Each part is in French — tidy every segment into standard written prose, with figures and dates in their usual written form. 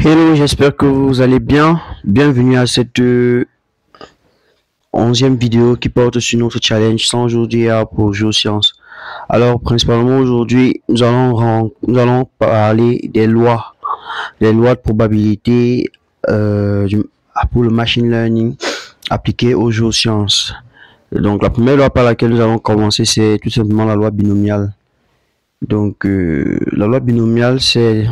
Hello, j'espère que vous allez bien. Bienvenue à cette 11e vidéo qui porte sur notre challenge 100 jours d'IA pour géosciences. Alors, principalement aujourd'hui, nous allons parler des lois de probabilité pour le machine learning appliqué aux géosciences. Donc, la première loi par laquelle nous allons commencer, c'est tout simplement la loi binomiale. Donc, la loi binomiale, c'est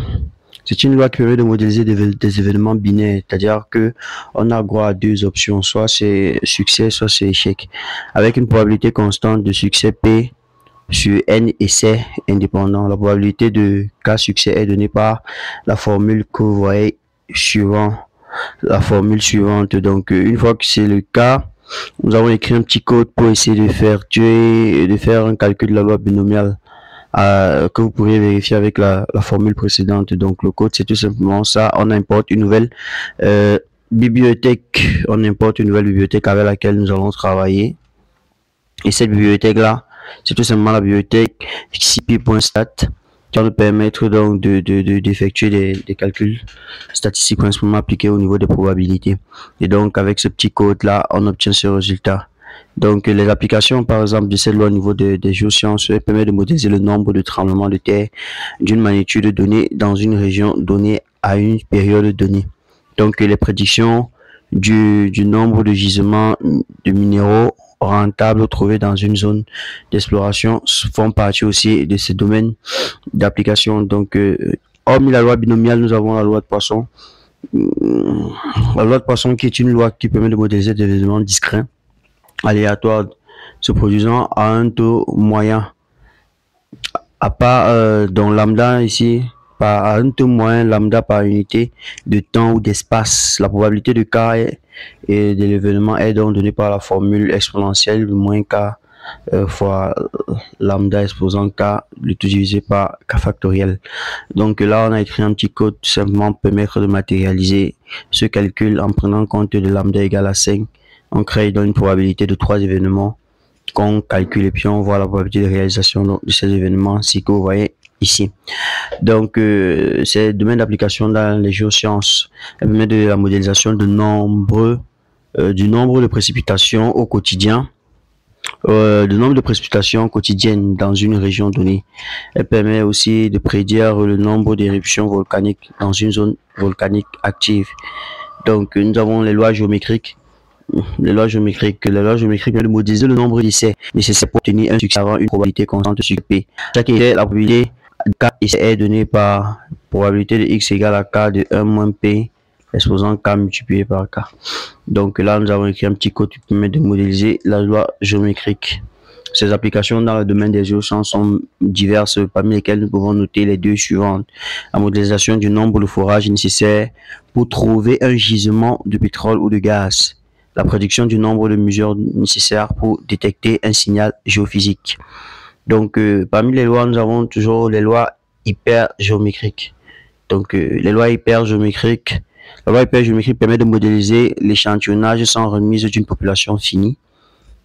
une loi qui permet de modéliser des événements binaires, c'est-à-dire que on a droit à deux options, soit c'est succès, soit c'est échec, avec une probabilité constante de succès P sur N essais indépendants. La probabilité de cas succès est donnée par la formule que vous voyez suivant la formule suivante. Donc, une fois que c'est le cas, nous avons écrit un petit code pour essayer de faire un calcul de la loi binomiale. Que vous pourriez vérifier avec la formule précédente. Donc le code, c'est tout simplement ça. On importe une nouvelle bibliothèque. On importe une nouvelle bibliothèque avec laquelle nous allons travailler. Et cette bibliothèque-là, c'est tout simplement la bibliothèque cp.stat qui va nous permettre donc d'effectuer des calculs statistiques principalement appliqués au niveau des probabilités. Et donc avec ce petit code-là, on obtient ce résultat. Donc, les applications, par exemple, de cette loi au niveau des géosciences permettent de modéliser le nombre de tremblements de terre d'une magnitude donnée dans une région donnée à une période donnée. Donc, les prédictions du nombre de gisements de minéraux rentables trouvés dans une zone d'exploration font partie aussi de ces domaines d'application. Donc, hormis la loi binomiale, nous avons la loi de Poisson. La loi de Poisson qui est une loi qui permet de modéliser des événements discrets aléatoires se produisant à un taux moyen à part dans lambda ici à un taux moyen lambda par unité de temps ou d'espace. La probabilité de cas et de l'événement est donc donnée par la formule exponentielle moins k fois lambda exposant k, le tout divisé par k factoriel. Donc là on a écrit un petit code tout simplement pour permettre de matérialiser ce calcul en prenant en compte de lambda égale à 5. On crée donc une probabilité de 3 événements qu'on calcule et puis on voit la probabilité de réalisation de ces événements, c'est que vous voyez ici. Donc, c'est le domaine d'application dans les géosciences. Elle permet de la modélisation de du nombre de précipitations au quotidien, le nombre de précipitations quotidiennes dans une région donnée. Elle permet aussi de prédire le nombre d'éruptions volcaniques dans une zone volcanique active. Donc, nous avons les lois géométriques. Les lois géométriques permettent de modéliser le nombre d'essais nécessaires pour obtenir un succès avant une probabilité constante sur P. Chaque essai, la probabilité de K est donnée par probabilité de X égale à K de 1 moins P exposant K multiplié par K. Donc là, nous avons écrit un petit code qui permet de modéliser la loi géométrique. Ces applications dans le domaine des géosciences sont diverses, parmi lesquelles nous pouvons noter les deux suivantes. La modélisation du nombre de forages nécessaires pour trouver un gisement de pétrole ou de gaz. La prédiction du nombre de mesures nécessaires pour détecter un signal géophysique. Donc, parmi les lois, nous avons toujours les lois hypergéométriques. Donc, les lois hypergéométriques. La loi hypergéométrique permet de modéliser l'échantillonnage sans remise d'une population finie.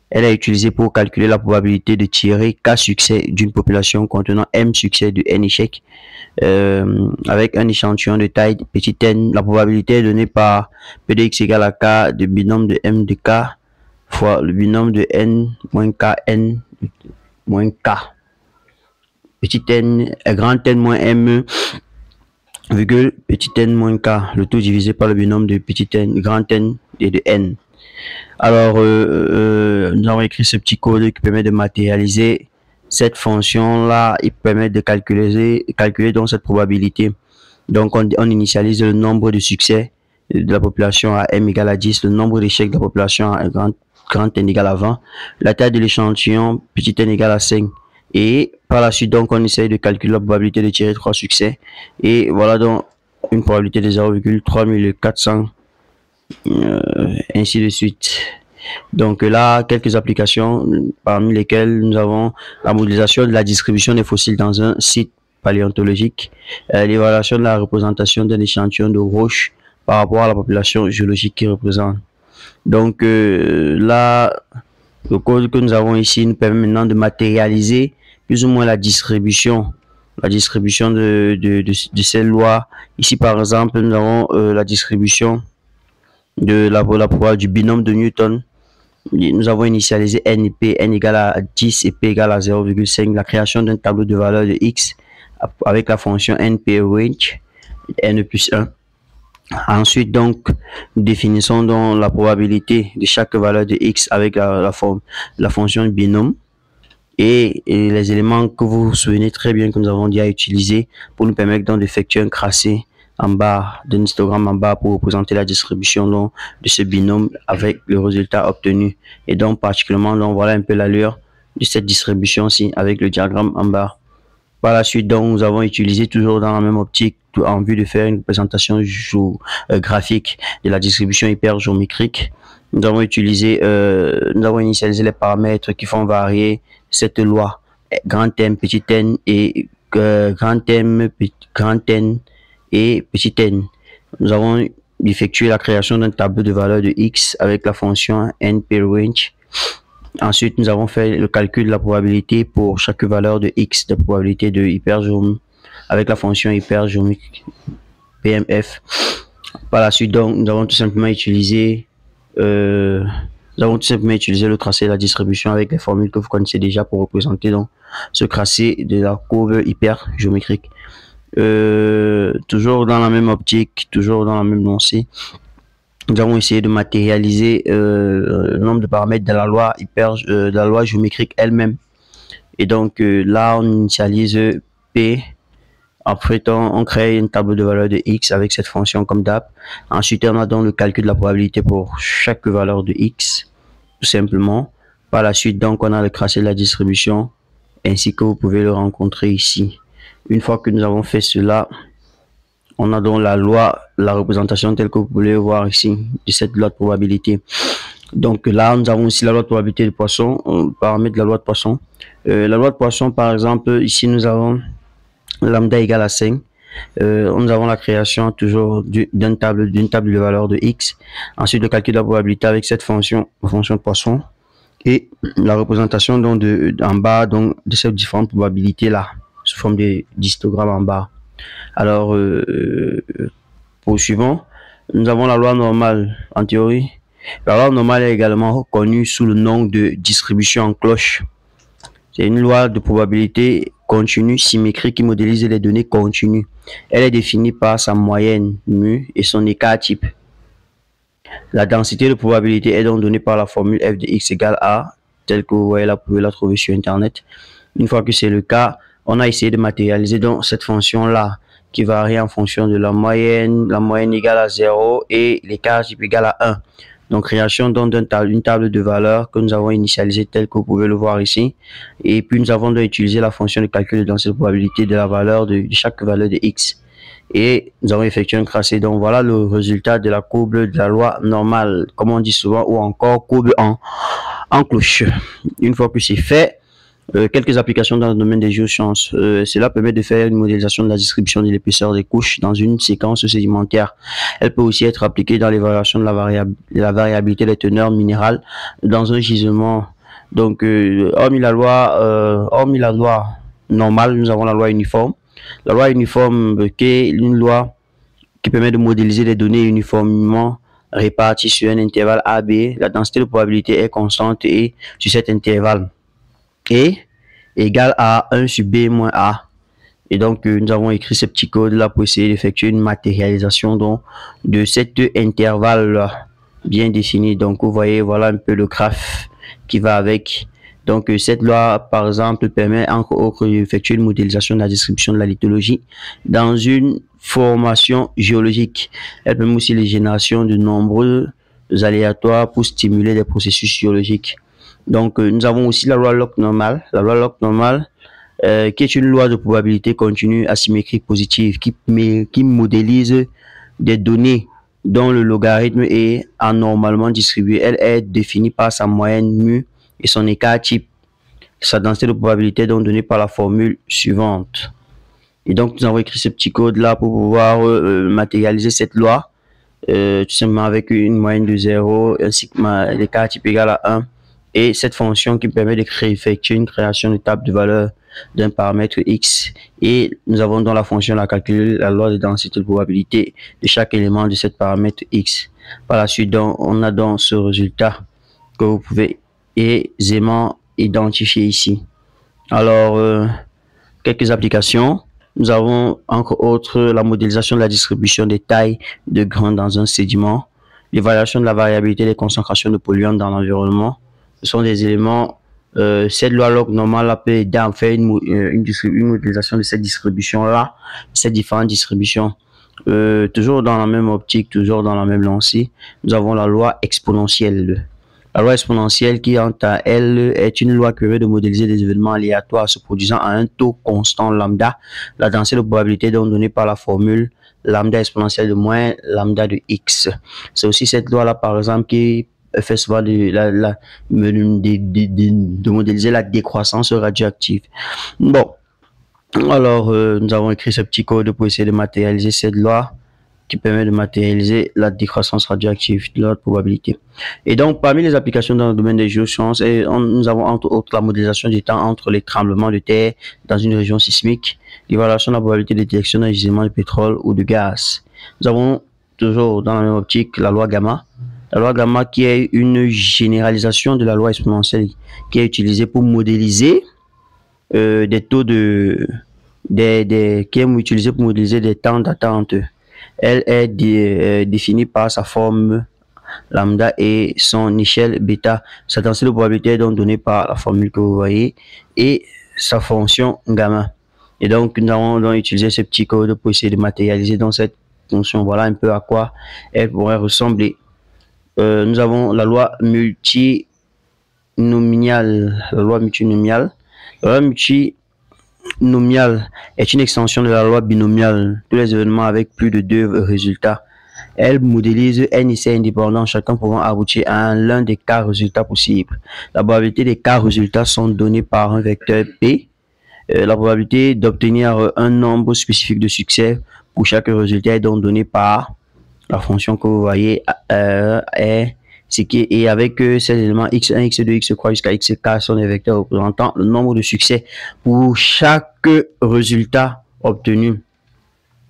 Elle est utilisée pour calculer la probabilité de tirer K succès d'une population contenant M succès de N échecs. Avec un échantillon de taille petit n, la probabilité est donnée par P de x égale à K de binôme de M de K fois le binôme de N moins Kn moins K. Petit n, grand N moins M virgule petit n moins K, le tout divisé par le binôme de petit n, grand N et de N. Alors, nous avons écrit ce petit code qui permet de matérialiser cette fonction-là. Il permet de calculer donc cette probabilité. Donc, on initialise le nombre de succès de la population à M égale à 10, le nombre d'échecs de la population à grand N égale à 20, la taille de l'échantillon petit n égale à 5. Et par la suite, donc, on essaye de calculer la probabilité de tirer 3 succès. Et voilà donc une probabilité de 0,3400. Ainsi de suite. Donc là, quelques applications parmi lesquelles nous avons la modélisation de la distribution des fossiles dans un site paléontologique, l'évaluation de la représentation d'un échantillon de roches par rapport à la population géologique qui représente. Donc là, le code que nous avons ici nous permet maintenant de matérialiser plus ou moins la distribution la distribution de ces lois. Ici, par exemple, nous avons la distribution de la probabilité du binôme de Newton. Nous avons initialisé n et p, n égale à 10 et p égale à 0,5, la création d'un tableau de valeur de x avec la fonction np range, n plus 1. Ensuite, donc, nous définissons donc la probabilité de chaque valeur de x avec la fonction binôme et les éléments que vous vous souvenez très bien que nous avons déjà utilisés pour nous permettre donc d'effectuer un tracé en bas d'un histogramme en bas pour représenter la distribution donc, de ce binôme avec le résultat obtenu. Et donc, particulièrement, donc, voilà un peu l'allure de cette distribution-ci avec le diagramme en bas. Par la suite, donc, nous avons utilisé toujours dans la même optique en vue de faire une représentation graphique de la distribution hypergéométrique. Nous avons initialisé les paramètres qui font varier cette loi grand M, petit n et grand M, grand n et petit n. Nous avons effectué la création d'un tableau de valeur de x avec la fonction npRange. Ensuite, nous avons fait le calcul de la probabilité pour chaque valeur de x de probabilité de hypergéométrie avec la fonction hypergéométrique PMF. Par la suite, donc, nous avons tout simplement utilisé le tracé de la distribution avec les formules que vous connaissez déjà pour représenter donc ce tracé de la courbe hypergéométrique. Toujours dans la même optique, toujours dans la même lancée, nous avons essayé de matérialiser le nombre de paramètres de la loi géométrique elle-même. Et donc là, on initialise P. Après, on crée un tableau de valeur de x avec cette fonction comme d'hab. Ensuite, on a donc le calcul de la probabilité pour chaque valeur de x, tout simplement. Par la suite, donc, on a le tracé de la distribution, ainsi que vous pouvez le rencontrer ici. Une fois que nous avons fait cela, on a donc la représentation telle que vous pouvez voir ici, de cette loi de probabilité. Donc là, nous avons aussi la loi de probabilité de Poisson, paramètre de la loi de Poisson. La loi de Poisson, par exemple, ici, nous avons lambda égale à 5. Nous avons la création toujours d'une table de valeur de x. Ensuite, le calcul de la probabilité avec cette fonction de Poisson. Et la représentation donc en bas donc, de ces différentes probabilités-là, sous forme d'histogramme en bas. Alors, poursuivons. Nous avons la loi normale en théorie. La loi normale est également connue sous le nom de distribution en cloche. C'est une loi de probabilité continue symétrique qui modélise les données continues. Elle est définie par sa moyenne mu et son écart type. La densité de probabilité est donc donnée par la formule f de x égale a, telle que vous voyez là, vous pouvez la trouver sur internet. Une fois que c'est le cas, on a essayé de matérialiser donc cette fonction-là qui varie en fonction de la moyenne égale à 0 et l'écart type égal à 1. Donc, création d'une table de valeurs que nous avons initialisée telle que vous pouvez le voir ici. Et puis, nous avons donc utilisé la fonction de calcul de densité de probabilité de la valeur de chaque valeur de x. Et nous avons effectué un tracé. Donc, voilà le résultat de la courbe de la loi normale, comme on dit souvent, ou encore courbe en cloche. Une fois que c'est fait, quelques applications dans le domaine des géosciences. Cela permet de faire une modélisation de la distribution de l'épaisseur des couches dans une séquence sédimentaire. Elle peut aussi être appliquée dans l'évaluation de la variabilité des teneurs minérales dans un gisement. Donc, hormis la loi normale, nous avons la loi uniforme. La loi uniforme qui est une loi qui permet de modéliser les données uniformément réparties sur un intervalle AB. La densité de probabilité est constante et sur cet intervalle est égal à 1 sur B moins A. Et donc, nous avons écrit ce petit code-là pour essayer d'effectuer une matérialisation donc, de cet intervalle bien défini. Donc, vous voyez, voilà un peu le graphe qui va avec. Donc, cette loi, par exemple, permet entre autres d'effectuer une modélisation de la distribution de la lithologie dans une formation géologique. Elle permet aussi les générations de nombreux aléatoires pour stimuler des processus géologiques. Donc, nous avons aussi la loi log normale. La loi log normale, qui est une loi de probabilité continue asymétrique positive qui modélise des données dont le logarithme est anormalement distribué. Elle est définie par sa moyenne mu et son écart type. Sa densité de probabilité est donc donnée par la formule suivante. Et donc, nous avons écrit ce petit code-là pour pouvoir matérialiser cette loi. Tout simplement avec une moyenne de 0, un sigma, l'écart type égal à 1. et cette fonction qui permet de effectuer une création de table de valeur d'un paramètre X, et nous avons dans la fonction la calculer la loi de densité de probabilité de chaque élément de cette paramètre X. Par la suite, donc, on a donc ce résultat que vous pouvez aisément identifier ici. Alors, quelques applications. Nous avons entre autres la modélisation de la distribution des tailles de grains dans un sédiment, l'évaluation de la variabilité des concentrations de polluants dans l'environnement. Ce sont des éléments, cette loi log normale peut aider à faire une modélisation de cette distribution-là, ces différentes distributions. Toujours dans la même optique, toujours dans la même lancée, nous avons la loi exponentielle. La loi exponentielle qui, quant à elle, est une loi qui permet de modéliser des événements aléatoires se produisant à un taux constant lambda, la densité de probabilité donc donnée par la formule lambda exponentielle de moins lambda de x. C'est aussi cette loi-là, par exemple, qui fait souvent de modéliser la décroissance radioactive. Bon, alors nous avons écrit ce petit code pour essayer de matérialiser cette loi qui permet de matérialiser la décroissance radioactive de notre probabilité. Et donc, parmi les applications dans le domaine des géosciences, nous avons entre autres la modélisation du temps entre les tremblements de terre dans une région sismique, l'évaluation de la probabilité de détection d'un gisement de pétrole ou de gaz. Nous avons toujours dans la même optique la loi gamma. La loi gamma qui est une généralisation de la loi exponentielle qui est utilisée pour modéliser des taux de... qui est utilisée pour modéliser des temps d'attente. Elle est définie par sa forme lambda et son échelle bêta. Sa densité de probabilité est donc donnée par la formule que vous voyez et sa fonction gamma. Et donc, nous allons donc utiliser ce petit code pour essayer de matérialiser dans cette fonction. Voilà un peu à quoi elle pourrait ressembler. Nous avons la loi multinomiale. La loi multinomiale. La loi multinomiale est une extension de la loi binomiale. Tous les événements avec plus de 2 résultats. Elle modélise n essais indépendants, chacun pouvant aboutir à l'un des cas résultats possibles. La probabilité des cas résultats sont données par un vecteur P. La probabilité d'obtenir un nombre spécifique de succès pour chaque résultat est donc donnée par la fonction que vous voyez et avec ces éléments x1, x2, x3 jusqu'à xk sont des vecteurs représentant le nombre de succès pour chaque résultat obtenu.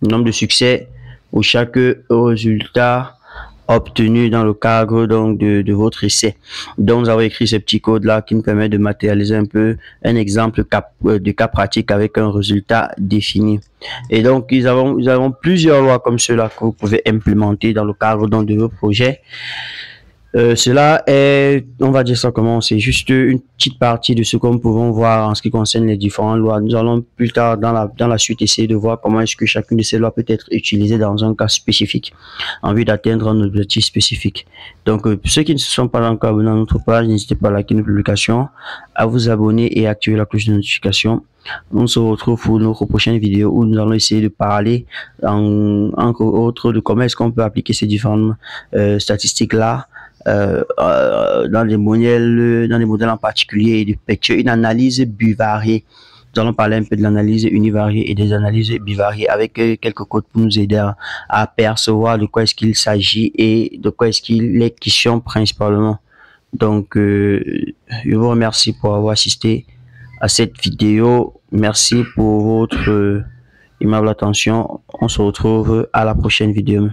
Le nombre de succès pour chaque résultat obtenu dans le cadre donc de votre essai. Donc nous avons écrit ce petit code là qui nous permet de matérialiser un peu un exemple de cas pratique avec un résultat défini. Et donc nous avons plusieurs lois comme cela que vous pouvez implémenter dans le cadre donc de vos projets. Cela est, on va dire ça comment, c'est juste une petite partie de ce que nous pouvons voir en ce qui concerne les différentes lois. Nous allons plus tard dans la suite essayer de voir comment est-ce que chacune de ces lois peut être utilisée dans un cas spécifique en vue d'atteindre un objectif spécifique. Donc, pour ceux qui ne se sont pas encore abonnés à notre page, n'hésitez pas à liker nos publications, à vous abonner et à activer la cloche de notification. On se retrouve pour notre prochaine vidéo où nous allons essayer de parler entre autres de comment est-ce qu'on peut appliquer ces différentes statistiques là dans des modèles en particulier et d'effectuer une analyse bivariée. Nous allons parler un peu de l'analyse univariée et des analyses bivariées avec quelques codes pour nous aider à apercevoir de quoi est-ce qu'il s'agit et de quoi est-ce qu'il est question principalement. Donc, je vous remercie pour avoir assisté à cette vidéo. Merci pour votre aimable attention. On se retrouve à la prochaine vidéo.